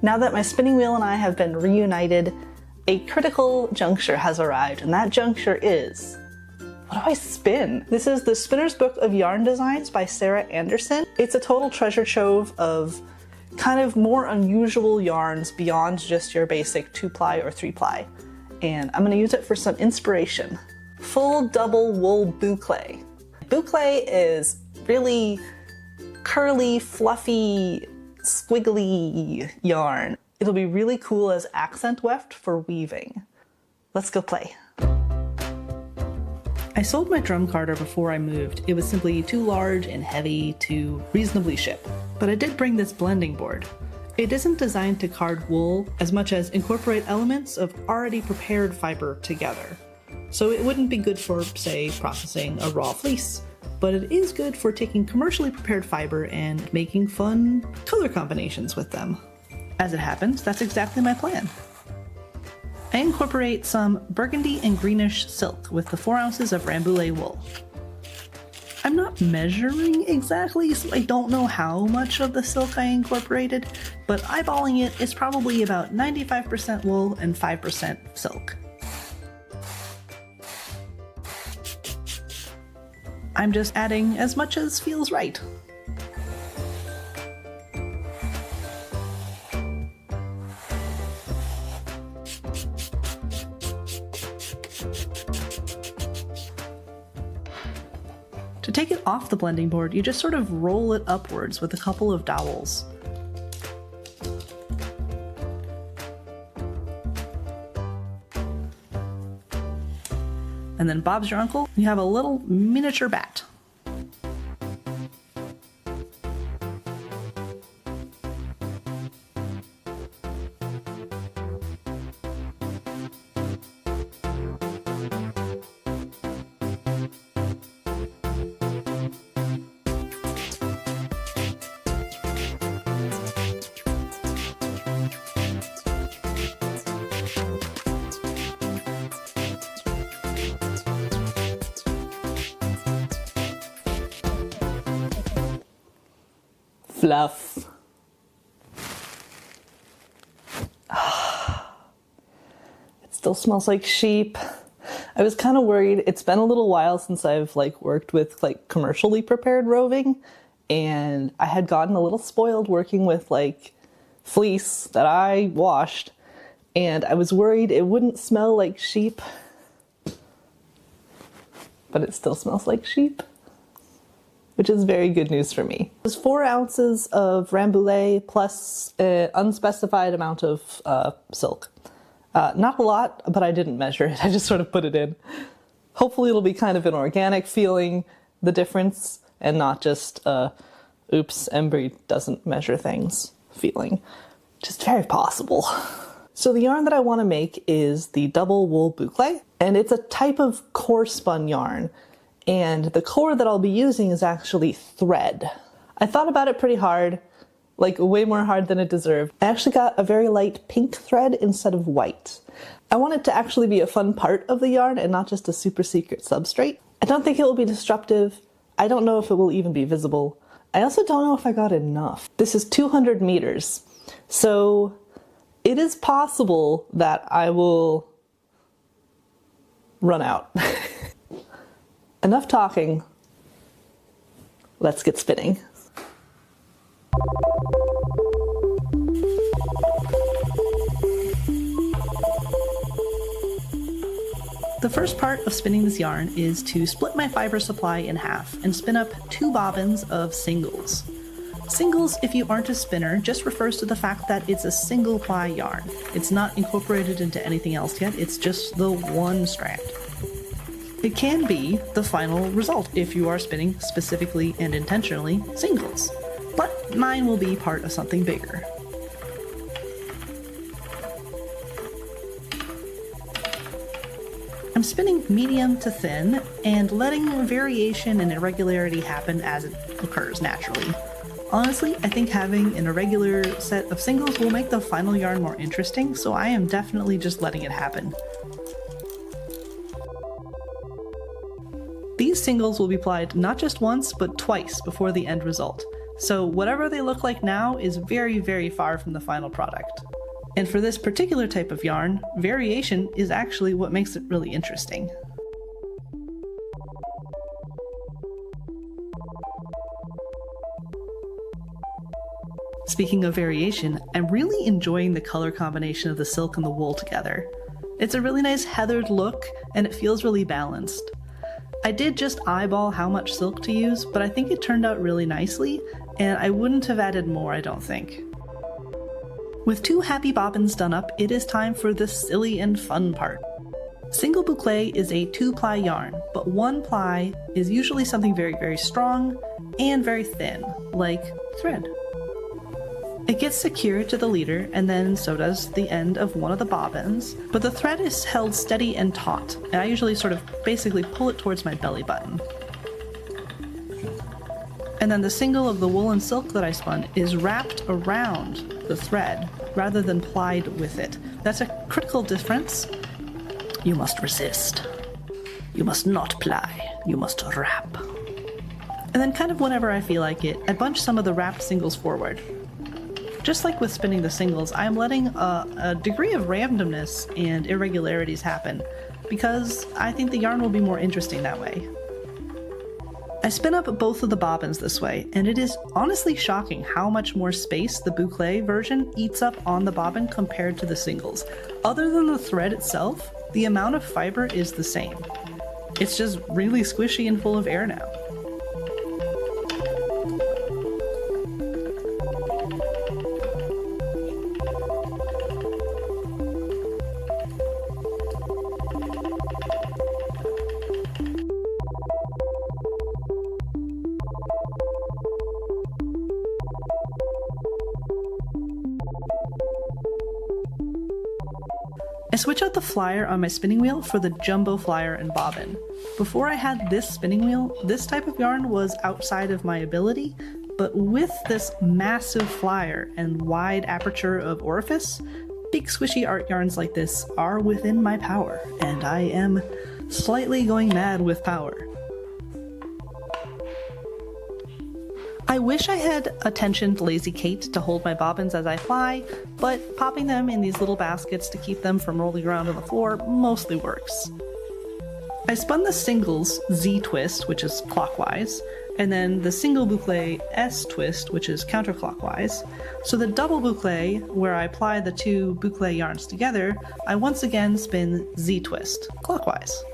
Now that my spinning wheel and I have been reunited, a critical juncture has arrived, and that juncture is, what do I spin? This is the Spinner's Book of Yarn Designs by Sarah Anderson. It's a total treasure trove of kind of more unusual yarns beyond just your basic 2-ply or 3-ply. And I'm gonna use it for some inspiration. Full double wool boucle. Boucle is really curly, fluffy, squiggly yarn. It'll be really cool as accent weft for weaving. Let's go play. I sold my drum carder before I moved. It was simply too large and heavy to reasonably ship. But I did bring this blending board. It isn't designed to card wool as much as incorporate elements of already prepared fiber together. So it wouldn't be good for, say, processing a raw fleece, but it is good for taking commercially prepared fiber and making fun color combinations with them. As it happens, that's exactly my plan. I incorporate some burgundy and greenish silk with the 4 ounces of Rambouillet wool. I'm not measuring exactly, so I don't know how much of the silk I incorporated, but eyeballing it is probably about 95% wool and 5% silk. I'm just adding as much as feels right. To take it off the blending board, you just sort of roll it upwards with a couple of dowels. And then Bob's your uncle, you have a little miniature bat. Fluff. It still smells like sheep. I was kind of worried. It's been a little while since I've worked with commercially prepared roving, and I had gotten a little spoiled working with fleece that I washed, and I was worried it wouldn't smell like sheep, but it still smells like sheep, which is very good news for me. It was 4 ounces of Rambouillet plus an unspecified amount of silk. Not a lot, but I didn't measure it. I just sort of put it in. Hopefully it'll be kind of an organic feeling, the difference, and not just oops, Embry doesn't measure things feeling, which is very possible. So the yarn that I want to make is the double wool boucle, and it's a type of core spun yarn. And the core that I'll be using is actually thread. I thought about it pretty hard, way more hard than it deserved. I actually got a very light pink thread instead of white. I want it to actually be a fun part of the yarn and not just a super secret substrate. I don't think it will be disruptive. I don't know if it will even be visible. I also don't know if I got enough. This is 200 meters, so it is possible that I will run out. Enough talking, let's get spinning. The first part of spinning this yarn is to split my fiber supply in half and spin up 2 bobbins of singles. Singles, if you aren't a spinner, just refers to the fact that it's a single ply yarn. It's not incorporated into anything else yet, it's just the one strand. It can be the final result if you are spinning specifically and intentionally singles, but mine will be part of something bigger. I'm spinning medium to thin and letting variation and irregularity happen as it occurs naturally. Honestly, I think having an irregular set of singles will make the final yarn more interesting, so I am definitely just letting it happen. These singles will be plied not just once, but twice before the end result. So whatever they look like now is very, very far from the final product. And for this particular type of yarn, variation is actually what makes it really interesting. Speaking of variation, I'm really enjoying the color combination of the silk and the wool together. It's a really nice heathered look, and it feels really balanced. I did just eyeball how much silk to use, but I think it turned out really nicely, and I wouldn't have added more, I don't think. With 2 happy bobbins done up, it is time for the silly and fun part. Single boucle is a 2-ply yarn, but 1 ply is usually something very, very strong and very thin, like thread. It gets secured to the leader, and then so does the end of one of the bobbins, but the thread is held steady and taut, and I usually sort of basically pull it towards my belly button. And then the single of the wool and silk that I spun is wrapped around the thread rather than plied with it. That's a critical difference. You must resist. You must not ply. You must wrap. And then kind of whenever I feel like it, I bunch some of the wrapped singles forward. Just like with spinning the singles, I am letting a degree of randomness and irregularities happen, because I think the yarn will be more interesting that way. I spin up both of the bobbins this way, and it is honestly shocking how much more space the boucle version eats up on the bobbin compared to the singles. Other than the thread itself, the amount of fiber is the same. It's just really squishy and full of air now. I switch out the flyer on my spinning wheel for the jumbo flyer and bobbin. Before I had this spinning wheel, this type of yarn was outside of my ability, but with this massive flyer and wide aperture of orifice, big squishy art yarns like this are within my power, and I am slightly going mad with power. I wish I had a tensioned Lazy Kate to hold my bobbins as I fly, but popping them in these little baskets to keep them from rolling around on the floor mostly works. I spun the singles Z twist, which is clockwise, and then the single boucle S twist, which is counterclockwise. So the double boucle, where I apply the 2 boucle yarns together, I once again spin Z twist, clockwise.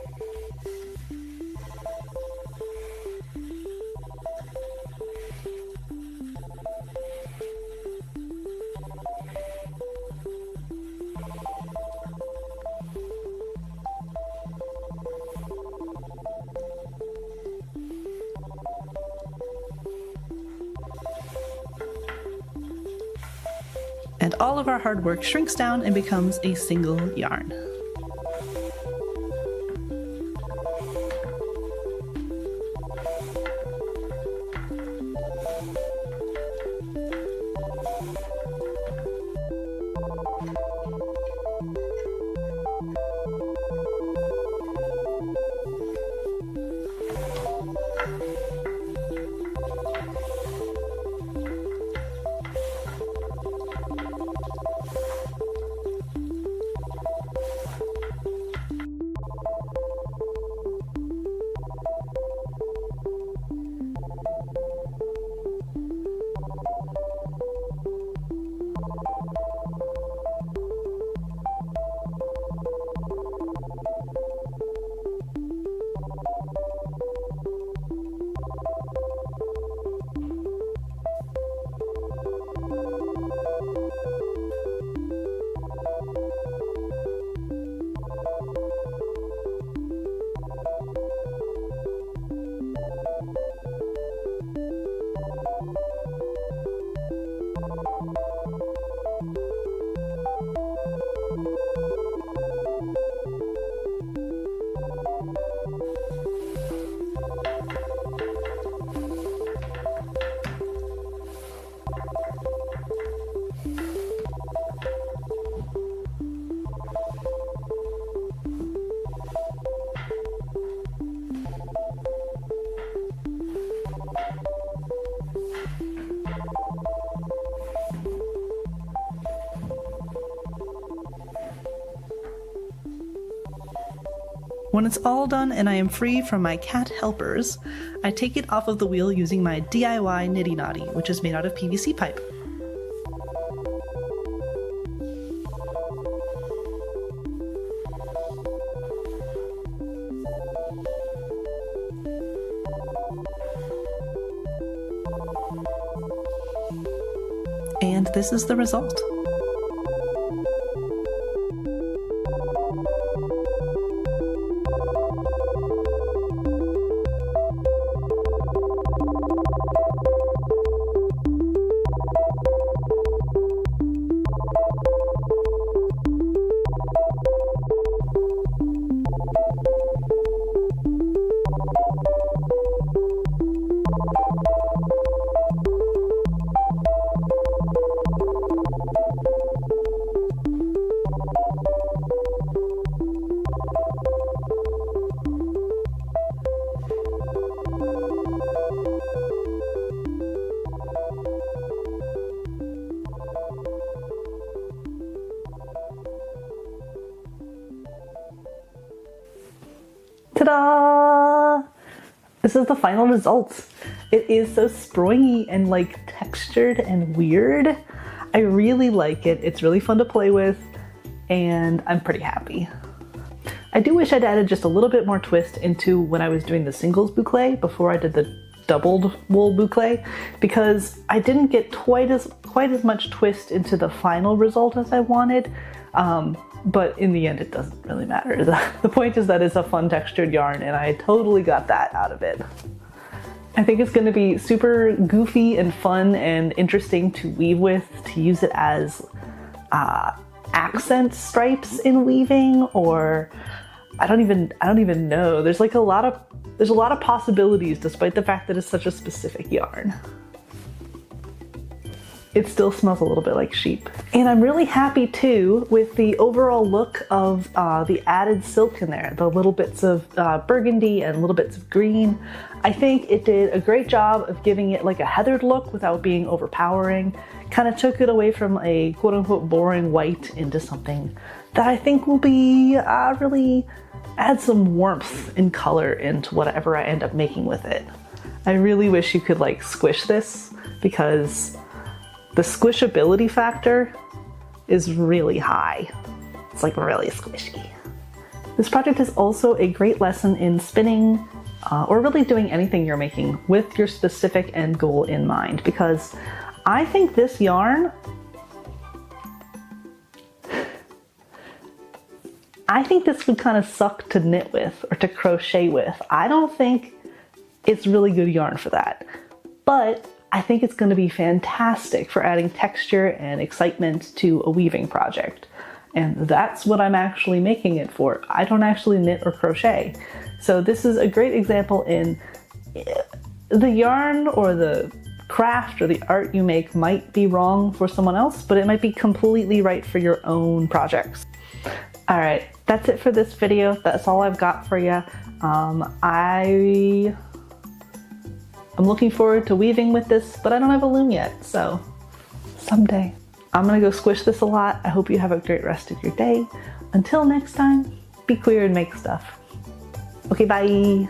And all of our hard work shrinks down and becomes a single yarn. When it's all done and I am free from my cat helpers, I take it off of the wheel using my DIY Nitty Knotty, which is made out of PVC pipe. And this is the result. Ta-da! This is the final result. It is so springy and like textured and weird. I really like it. It's really fun to play with and I'm pretty happy. I do wish I'd added just a little bit more twist into when I was doing the singles boucle before I did the doubled wool boucle, because I didn't get quite as much twist into the final result as I wanted. But in the end, it doesn't really matter. The point is that it's a fun textured yarn and I totally got that out of it. I think it's going to be super goofy and fun and interesting to weave with, to use it as accent stripes in weaving, or I don't even know. There's like a lot of possibilities despite the fact that it's such a specific yarn. It still smells a little bit like sheep. And I'm really happy too with the overall look of the added silk in there, the little bits of burgundy and little bits of green. I think it did a great job of giving it like a heathered look without being overpowering. Kind of took it away from a quote unquote boring white into something that I think will be really add some warmth and color into whatever I end up making with it. I really wish you could like squish this, because the squishability factor is really high. It's like really squishy. This project is also a great lesson in spinning or really doing anything you're making with your specific end goal in mind, because I think this yarn, I think this would kind of suck to knit with or to crochet with. I don't think it's really good yarn for that, but I think it's going to be fantastic for adding texture and excitement to a weaving project. And that's what I'm actually making it for. I don't actually knit or crochet. So this is a great example in the yarn or the craft or the art you make might be wrong for someone else, but it might be completely right for your own projects. All right, that's it for this video. That's all I've got for you. I'm looking forward to weaving with this, but I don't have a loom yet, so someday. I'm gonna go squish this a lot. I hope you have a great rest of your day. Until next time, be queer and make stuff. Okay, bye.